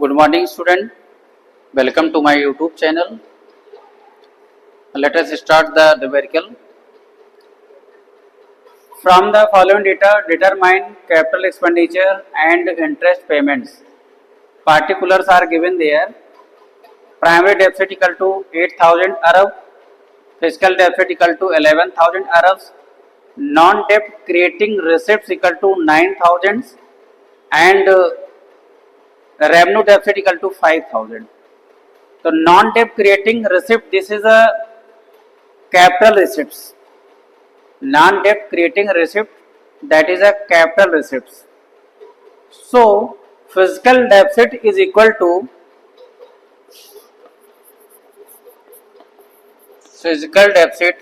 Good morning, student. Welcome to my YouTube channel. Let us start the numerical. From the following data, determine capital expenditure and interest payments. Particulars are given there. Primary deficit equal to 8,000 Arab. Fiscal deficit equal to 11,000 Arabs. Non-debt creating receipts equal to 9,000 and revenue deficit equal to 5,000. So non-debt creating receipt, this is a capital receipts. Non-debt creating receipt, that is a capital receipts. So fiscal deficit is equal to fiscal deficit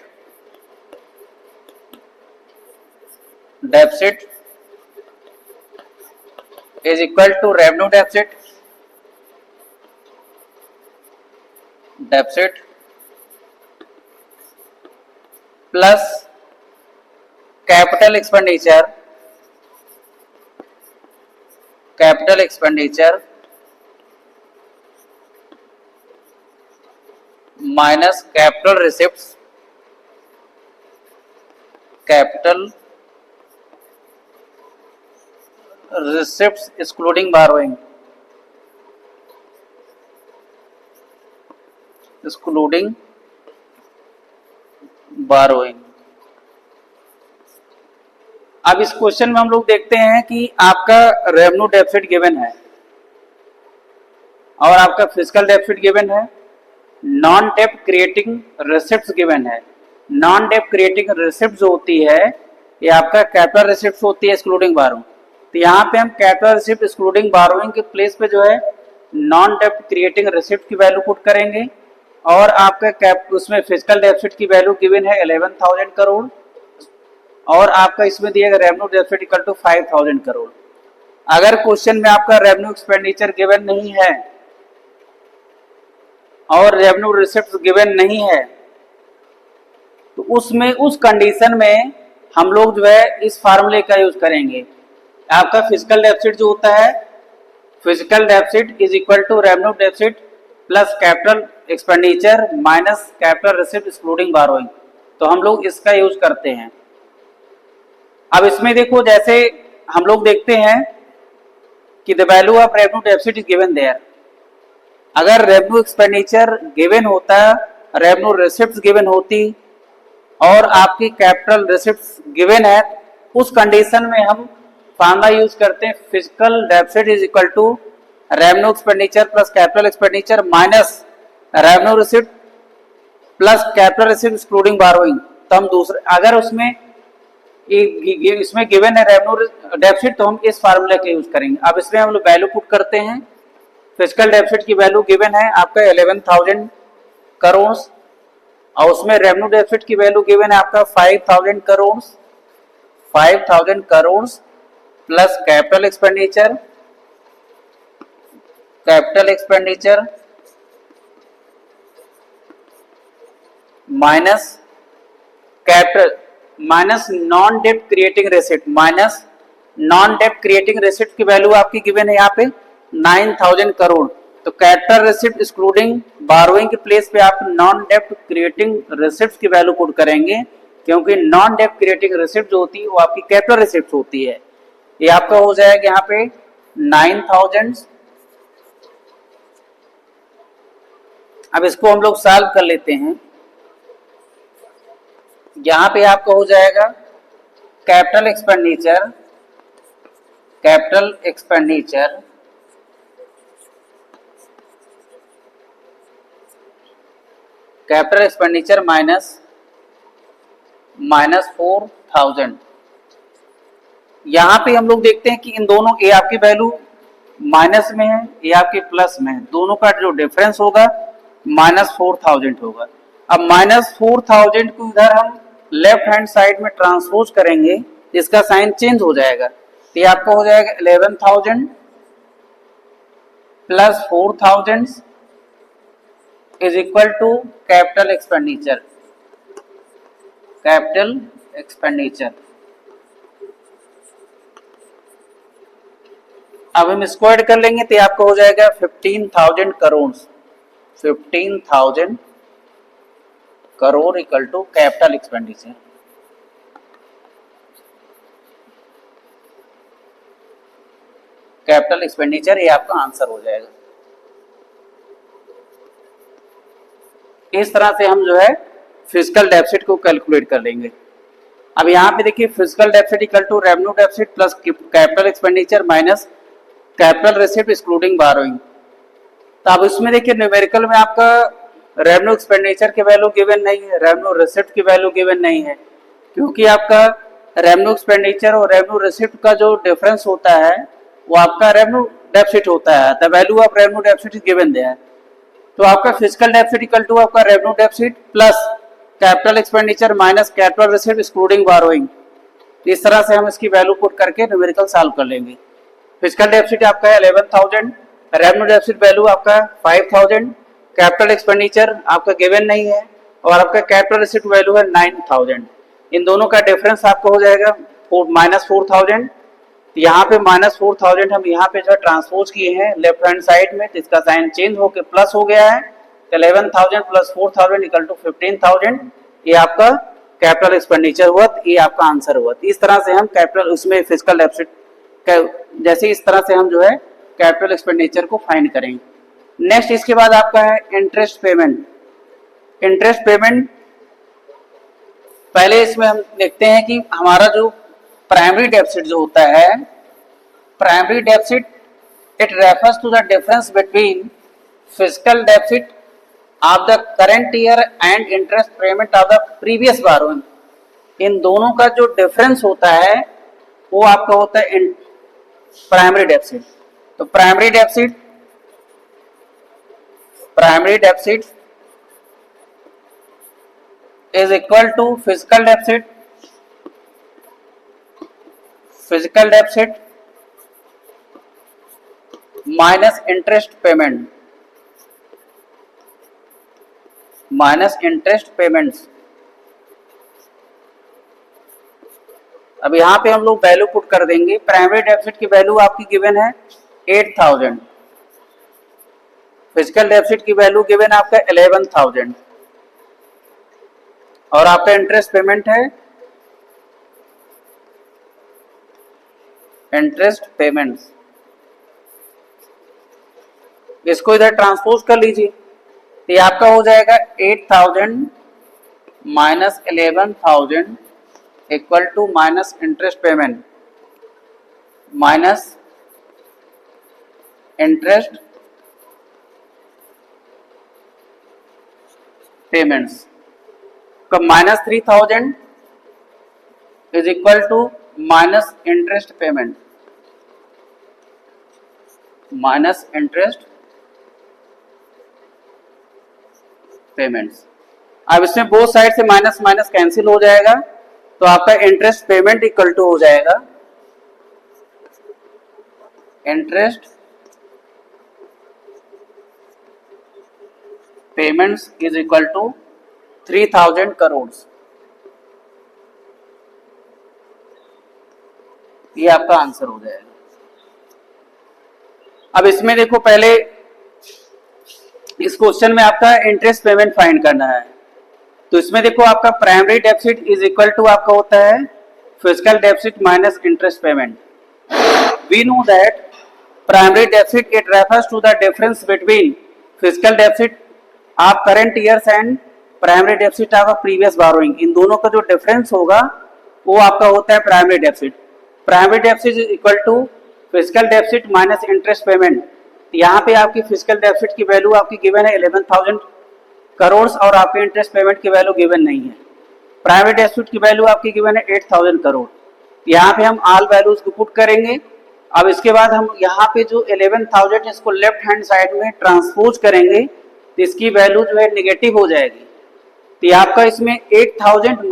is equal to revenue deficit plus capital expenditure minus capital receipts excluding borrowing अब इस question में हम लोग देखते हैं कि आपका revenue deficit given है और आपका फिजिकल डेफिसिट गिवन है, नॉन डेप्ट क्रिएटिंग रिसिप्ट्स गिवन है। नॉन डेप्ट क्रिएटिंग रिसिप्ट जो होती है ये आपका कैपिटल रिसिप्ट होती है एक्सक्लूडिंग बारोइंग। तो यहाँ पे हम कैपिटल रिसिप्ट एक्सक्लूडिंग बारोइंग के प्लेस पे जो है नॉन डेप्ट क्रिएटिंग रिसिप्ट की वैल्यू पुट करेंगे और आपका उसमें फिजिकल डेफिसिट की वैल्यू गिवन है 11,000 करोड़ और आपका इसमें दिया गया revenue deficit equal to 5,000 crore. अगर क्वेश्चन में आपका रेवेन्यू एक्सपेंडिचर गिवन नहीं है और रेवेन्यू रिसिप्ट्स गिवन नहीं है तो उसमें उस कंडीशन में हम लोग जो है इस फार्मूले का यूज करेंगे। आपका फिजिकल डेफिसिट जो होता है, physical deficit is equal to revenue deficit plus capital expenditure minus capital receipt excluding borrowing. तो हम लोग इसका यूज करते हैं। अब इसमें देखो, जैसे हम लोग देखते हैं कि the value of revenue deficit is given there. अगर रेवेन्यू एक्सपेंडिचर गिवन होता, रेवेन्यू रिसिप्ट्स गिवन होती और आपकी कैपिटल रिसिप्ट्स गिवन है, उस कंडीशन में हम फार्मूला यूज करते हैं physical deficit is equal to revenue expenditure plus capital expenditure minus revenue receipt plus capital receipt excluding borrowing. तो हम दूसरे, अगर उसमें इसमें गिवन है रेवेन्यू डेफिसिट तो हम इस फार्मूले का यूज करेंगे। अब इसमें हम लोग वैल्यू पुट करते हैं। फिजिकल डेफिसिट की वैल्यू गिवन है आपका 11,000 करोड़ और उसमें रेवेन्यू डेफिसिट की वैल्यू गिवन है आपका 5,000 crore plus capital expenditure minus capital minus non डेप्ट क्रिएटिंग रेसिप्ट की वैल्यू आपकी गिवन है यहाँ पे 9,000 करोड़। तो कैपिटल रेसिप्ट एक्सक्लूडिंग बारोइंग के प्लेस पे आप नॉन डेप्ट क्रिएटिंग रेसिप्ट की वैल्यू पुट करेंगे, क्योंकि नॉन डेप्ट क्रिएटिंग रेसिप्ट जो होती है वो आपकी कैपिटल रेसिप्ट होती है। ये आपका हो जाएगा यहाँ पे 9,000। अब इसको हम लोग सॉल्व कर लेते हैं। यहाँ पे आपका हो जाएगा कैपिटल एक्सपेंडिचर माइनस 4,000। यहाँ पे हम लोग देखते हैं कि इन दोनों, ये आपकी वैल्यू माइनस में है, ये आपकी प्लस में है, दोनों का जो डिफरेंस होगा माइनस 4,000 होगा। अब माइनस 4,000 को इधर हम लेफ्ट हैंड साइड में ट्रांसपोज करेंगे, इसका साइन चेंज हो जाएगा। तो ये आपका हो जाएगा 11,000 plus 4,000 is equal to capital expenditure. अब हम इसको ऐड कर लेंगे तो ये आपका हो जाएगा 15,000 crore. 15,000 crore equal to capital expenditure. Capital expenditure ये आपका आंसर हो जाएगा। इस तरह से हम जो है फिजिकल डेफिसिट को कैलकुलेट कर लेंगे। अब यहाँ पे देखिए physical deficit equal to revenue deficit plus capital expenditure minus capital receipt excluding borrowing. तो अब इसमें देखिए न्यूमेरिकल में आपका रेवेन्यू एक्सपेंडिचर की वैल्यू गिवन नहीं है, रेवेन्यू रिसिप्ट की वैल्यू गिवन नहीं है, क्योंकि आपका रेवेन्यू एक्सपेंडिचर और रेवेन्यू रिसिप्ट का जो डिफरेंस होता है वो आपका रेवेन्यू डेफिसिट होता है। The value of revenue deficit is given there. तो आपका फिजिकल डेफिसिट इक्वल टू आपका revenue deficit plus capital expenditure minus capital receipt excluding borrowing. इस तरह से हम इसकी वैल्यू पुट करके न्यूमेरिकल सॉल्व कर लेंगे। फिजिकल डेफिसिट आपका है 11,000, रेवेन्यू डेफिसिट वैल्यू आपका 5,000, कैपिटल एक्सपेंडिचर आपका गिवन नहीं है और आपका कैपिटल रिसिप्ट वैल्यू है 9,000। इन दोनों का डिफरेंस आपको हो जाएगा -4,000। यहाँ पे -4,000 हम यहाँ पे जो ट्रांसपोज किए हैं लेफ्ट हैंड साइड में, तो इसका साइन चेंज होकर प्लस हो गया है। 11,000 प्लस 4,000 इक्वल टू 15,000। ये आपका कैपिटल एक्सपेंडिचर हुआ, ये आपका आंसर हुआ। इस तरह से हम कैपिटल उसमें फिजिकल डेफिसिट जैसे इस तरह से हम जो है कैपिटल एक्सपेंडिचर को फाइंड करेंगे। नेक्स्ट इसके बाद आपका है इंटरेस्ट पेमेंट। इंटरेस्ट पेमेंट पहले इसमें हम देखते हैं कि हमारा जो प्राइमरी डेफिसिट जो होता है, primary deficit it refers to the difference between physical deficit of the current year and interest payment of the previous borrowing. इन दोनों का जो डिफरेंस होता है वो आपका होता है प्राइमरी डेफिसिट। तो primary deficit is equal to physical deficit minus interest payments. अब यहाँ पे हम लोग वैल्यू पुट कर देंगे। प्राइमरी डेफिसिट की वैल्यू आपकी गिवन है 8,000, फिजिकल डेफिसिट की वैल्यू गिवन है आपका 11,000 और आपका इंटरेस्ट पेमेंट है इंटरेस्ट पेमेंट्स। इसको इधर ट्रांसपोज कर लीजिए, तो ये आपका हो जाएगा 8,000 minus 11,000 equal to minus interest payment minus interest payments का minus 3,000 is equal to minus interest payment minus interest payments. अब इसमें बोथ साइड से माइनस माइनस कैंसिल हो जाएगा, तो आपका इंटरेस्ट पेमेंट इक्वल टू हो जाएगा interest payments is equal to 3,000 crore. ये आपका आंसर हो जाएगा। अब इसमें देखो पहले इस क्वेश्चन में आपका इंटरेस्ट पेमेंट फाइंड करना है, तो इसमें देखो आपका primary deficit is equal to आपका होता है physical deficit minus interest payment. We know that primary deficit it refers to the difference between physical deficit of current years and primary deficit of previous borrowing. इन दोनों का जो difference होगा वो आपका होता है primary deficit. Primary deficit is equal to physical deficit minus interest payment. यहाँ पे आपकी फिजिकल डेफिसिट की वैल्यू आपकी गिवन है 11,000 करोड़ और आपके इंटरेस्ट पेमेंट की वैल्यू गिवन नहीं है। प्राइमरी डेफिसिट की वैल्यू आपकी गिवन है 8,000 करोड़। यहाँ पे हम ऑल वैल्यूज को पुट करेंगे। अब इसके बाद हम यहाँ पे जो 11,000 इसको लेफ्ट हैंड साइड में ट्रांसपोज करेंगे तो इसकी वैल्यू जो है निगेटिव हो जाएगी। तो आपका इसमें 8,000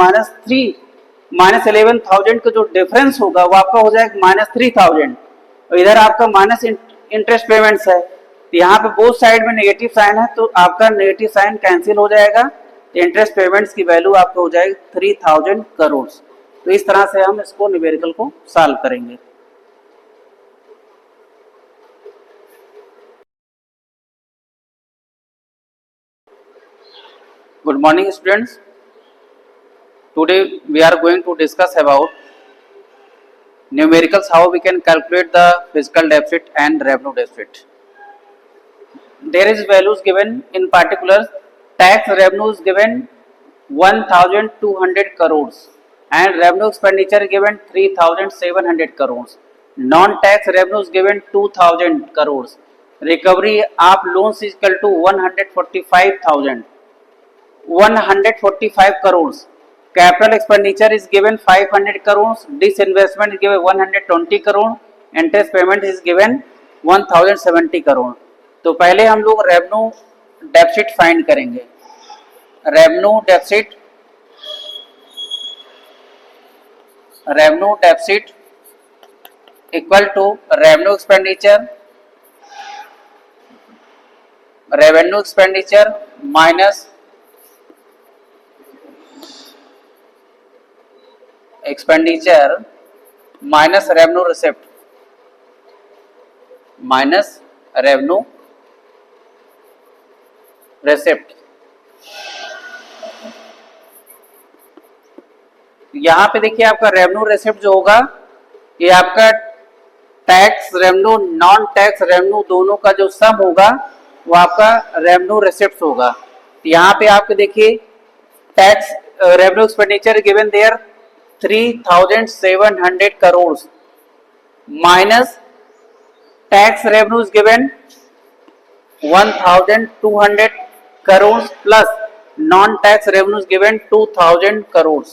माइनस 11,000 का जो डिफरेंस होगा वो आपका हो जाएगा -3,000 और इधर आपका माइनस इंटरेस्ट पेमेंट्स है, तो यहाँ पे बोथ साइड में नेगेटिव साइन है, तो आपका नेगेटिव साइन कैंसिल हो जाएगा। तो इंटरेस्ट पेमेंट्स की वैल्यू आपको हो जाएगी 3,000 करोड़। तो इस तरह से हम इसको न्यूमेरिकल को सॉल्व करेंगे। Good morning, students. Today we are going to discuss about numericals, how we can calculate the fiscal deficit and revenue deficit. There is values given, in particular tax revenue is given 1200 crores and revenue expenditure given 3700 crores. Non-tax revenue is given 2000 crores. Recovery of loans is equal to 145 crores. Capital expenditure is given 500 crores. Disinvestment is given 120 crore. Interest payment is given 1070 crore. तो पहले हम लोग revenue deficit find करेंगे. Revenue deficit equal to revenue expenditure minus expenditure minus revenue receipt यहां पे देखिए आपका revenue receipt जो होगा ये आपका tax revenue non tax revenue दोनों का जो सम होगा वो आपका रेवेन्यू रिसिप्ट होगा. तो यहाँ पे आपको देखिए tax revenue expenditure given there 3700 crores minus tax revenues given 1200 crores plus non-tax revenues given 2000 crores.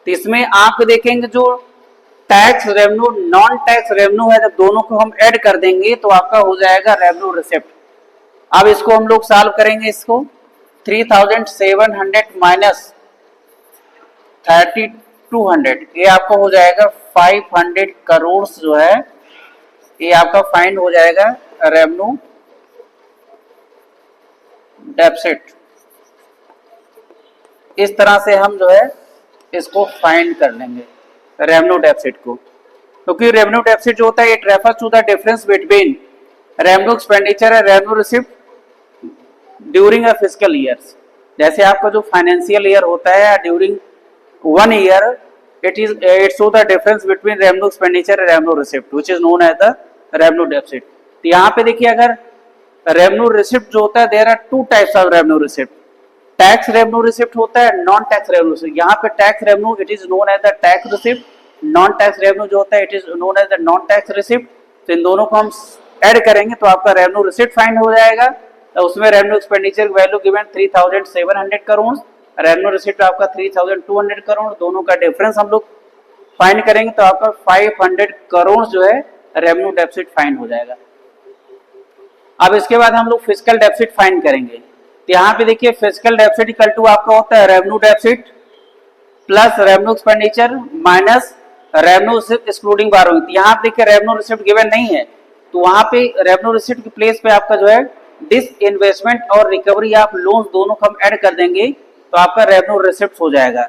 तो इसमें आप देखेंगे जो tax revenue non tax revenue है, जब दोनों को हम ऐड कर देंगे तो आपका हो जाएगा रेवेन्यू रिसिप्ट. अब इसको हम लोग सॉल्व करेंगे. इसको 3700 माइनस 3200 ये आपको हो जाएगा 500 करोड़ जो है ये आपका फाइंड हो जाएगा रेवेन्यू डेफिसिट. इस तरह से हम जो है इसको फाइंड कर लेंगे रेवेन्यू डेफिसिट को, क्योंकि रेवेन्यू डेफिसिट जो होता है it refers to the difference between revenue expenditure and revenue receipt during a fiscal years. जैसे आपका जो फाइनेंशियल ईयर होता है during 1 year it show the difference between revenue expenditure and revenue receipt which is known as the revenue deficit. तो यहाँ पे देखिए अगर revenue receipt जो होता है there are two types of revenue receipt. Tax revenue receipt होता है, नॉन टैक्स रेवेन्यू रिसिप्ट. यहाँ पे tax revenue it is known as the tax receipt, non tax revenue जो होता है it is known as the non tax receipt. तो इन दोनों को हम ऐड करेंगे तो आपका रेवेन्यू रिसिप्ट फाइंड हो जाएगा. तो उसमें revenue expenditure value given 3700 crore, revenue receipt आपका 3200 करोड़. दोनों का डिफरेंस हम लोग फाइंड करेंगे तो आपका 500 करोड़ जो है रेवेन्यू डेफिसिट फाइंड हो जाएगा. अब इसके बाद हम लोग फिस्कल डेफिसिट फाइंड करेंगे. तो यहाँ पे देखिए फिस्कल डेफिसिट इक्वल टू आपका होता है revenue deficit plus revenue expenditure minus revenue receipt excluding borrowing. यहाँ पे देखिए रेवेन्यू रिसिप्ट गिवन नहीं है तो वहां पे रेवेन्यू रिसिप्ट की प्लेस पे आपका जो है डिस इन्वेस्टमेंट और रिकवरी ऑफ लोन्स दोनों को हम ऐड कर देंगे तो आपका रेवेन्यू रिसिप्ट हो जाएगा.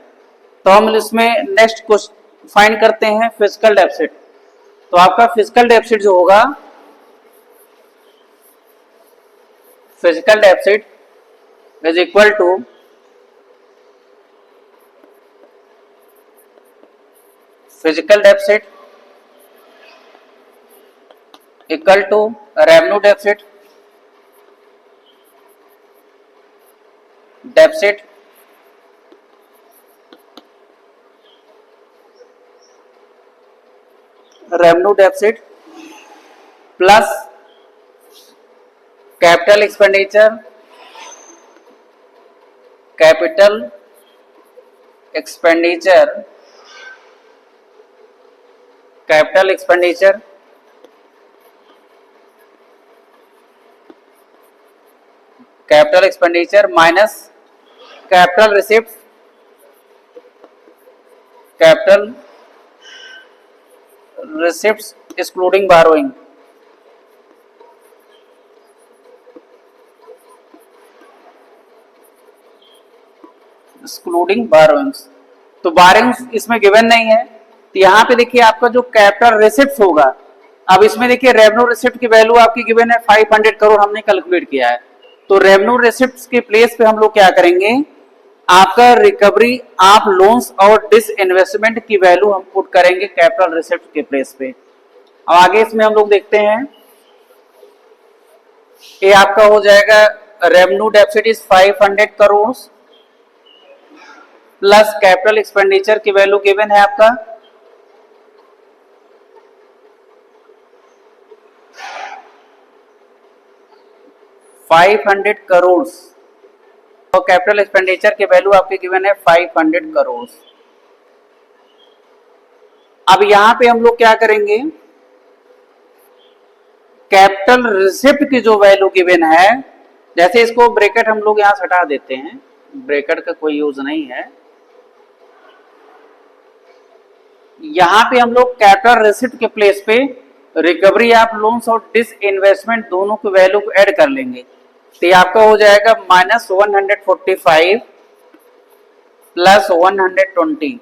तो हम इसमें नेक्स्ट क्वेश्चन फाइंड करते हैं फिस्कल डेफिसिट. तो आपका फिस्कल डेफिसिट जो होगा fiscal deficit is equal to physical deficit equal to revenue deficit revenue deficit plus capital expenditure minus capital receipts excluding borrowing. Excluding borrowings. तो बोरोइंग्स इसमें given नहीं है तो यहाँ पे देखिए आपका जो कैपिटल रिसिप्ट होगा. अब इसमें देखिए रेवेन्यू रिसिप्ट की वैल्यू आपकी गिवन है 500 करोड़ हमने कैलकुलेट किया है. तो रेवेन्यू रिसिप्ट्स के प्लेस पे हम लोग क्या करेंगे, आपका रिकवरी आप लोन्स और डिसइन्वेस्टमेंट की वैल्यू हम पुट करेंगे कैपिटल रिसिप्ट के प्लेस पे। अब आगे इसमें हम लोग देखते हैं, ये आपका हो जाएगा revenue deficit is 500 crore plus capital expenditure की वैल्यू गिवन है आपका 500 करोड़ और कैपिटल एक्सपेंडिचर की वैल्यू आपकी गिवन है 500 करोड़। अब यहां पे हम लोग क्या करेंगे, कैपिटल रिसिप्ट की जो वैल्यू गिवन है, जैसे इसको ब्रैकेट हम लोग यहां से हटा देते हैं, ब्रैकेट का कोई यूज नहीं है। यहां पे हम लोग कैपिटल रिसिप्ट के प्लेस पे रिकवरी ऑफ लोन्स और डिसइन्वेस्टमेंट दोनों की वैल्यू को ऐड कर लेंगे, तो ये आपका हो जाएगा -145 प्लस 120,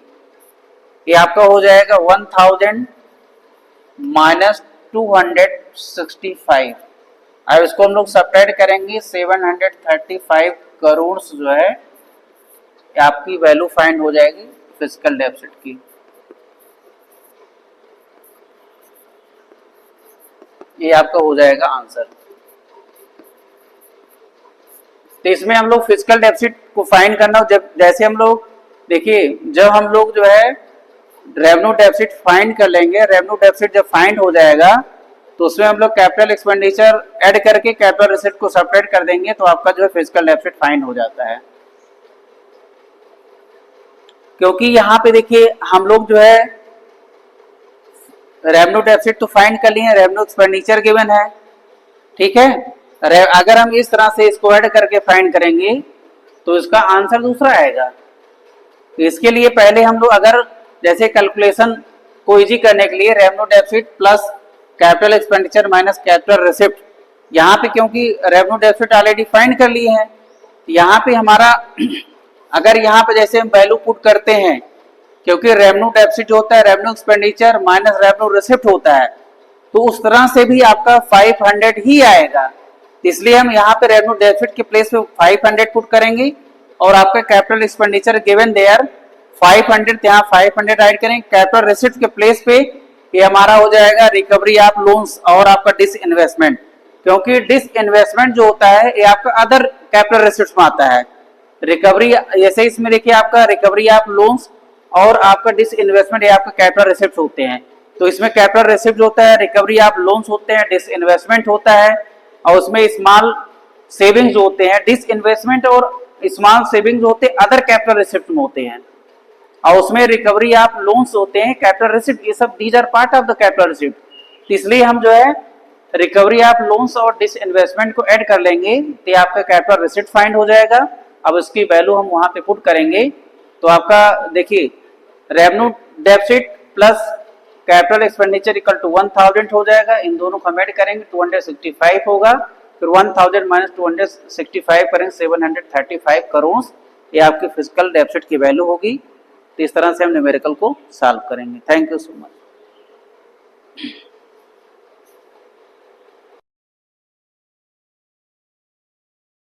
ये आपका हो जाएगा 1000 माइनस 265। अब इसको हम लोग सब्ट्रैक्ट करेंगे, 735 करोड़ जो है आपकी वैल्यू फाइंड हो जाएगी फिजिकल डेफिसिट की। ये आपका हो जाएगा आंसर। तो इसमें हम लोग फिजिकल डेफिसिट को फाइंड करना, जब जैसे हम लोग देखिए, जब हम लोग जो है रेवेन्यू डेफिसिट फाइंड कर लेंगे, रेवेन्यू डेफिसिट जब फाइंड हो जाएगा तो उसमें हम लोग कैपिटल एक्सपेंडिचर ऐड करके कैपिटल रिसिप्ट को सेपरेट कर देंगे, तो आपका जो है फिजिकल डेफिसिट फाइंड हो जाता है। क्योंकि यहाँ पे देखिए हम लोग जो है रेवेन्यू डेफिसिट तो फाइंड कर लिए, रेवेन्यू एक्सपेंडिचर गिवन है, ठीक है। अगर हम इस तरह से इसको ऐड करके फाइंड करेंगे तो इसका आंसर दूसरा आएगा। तो इसके लिए पहले हम लोग अगर जैसे कैलकुलेशन को इजी करने के लिए revenue deficit plus capital expenditure minus capital receipt, यहाँ पे क्योंकि रेवेन्यू डेफिसिट ऑलरेडी फाइंड कर लिए हैं, यहाँ पे हमारा अगर यहाँ पे जैसे हम वैल्यू पुट करते हैं, क्योंकि रेवेन्यू डेफिसिट जो होता है revenue expenditure minus revenue receipt होता है, तो उस तरह से भी आपका 500 ही आएगा। इसलिए हम यहाँ पे रेवेन्यू डेफिसिट के प्लेस पे 500 पुट करेंगे और आपका कैपिटल एक्सपेंडिचर गिवन देयर 500, यहाँ 500 ऐड करेंगे। कैपिटल रिसिप्ट के प्लेस पे ये हमारा हो जाएगा रिकवरी ऑफ लोन्स और आपका डिसइन्वेस्टमेंट, क्योंकि डिसइन्वेस्टमेंट जो होता है ये आपका अदर कैपिटल रिसिप्ट में आता है। रिकवरी जैसे इसमें देखिए आपका रिकवरी ऑफ लोन्स और आपका डिसइन्वेस्टमेंट ये आपका कैपिटल रिसिप्ट होते हैं, तो इसमें कैपिटल रिसिप्ट होता है, रिकवरी ऑफ लोन्स होते हैं, डिसइन्वेस्टमेंट होता है, और उसमें स्मॉल सेविंग्स होते हैं। डिसइन्वेस्टमेंट और स्मॉल सेविंग्स होते हैं अदर कैपिटल रिसिप्ट में होते हैं, और उसमें रिकवरी ऑफ लोन्स होते हैं कैपिटल रिसिप्ट, ये सब these are part of the capital receipt. इसलिए हम जो है रिकवरी ऑफ लोन्स और डिसइन्वेस्टमेंट को ऐड कर लेंगे तो आपका कैपिटल रिसिप्ट फाइंड हो जाएगा। अब उसकी वैल्यू हम वहां पे पुट करेंगे, तो आपका देखिए revenue deficit plus capital expenditure equal to 1000 हो जाएगा, इन दोनों को हम ऐड करेंगे 265 होगा, फिर 1000 माइनस 265 करेंगे 735 करोड़, ये आपकी फिजिकल डेफिसिट की वैल्यू होगी। तो इस तरह से हम न्यूमेरिकल को सॉल्व करेंगे। Thank you so much.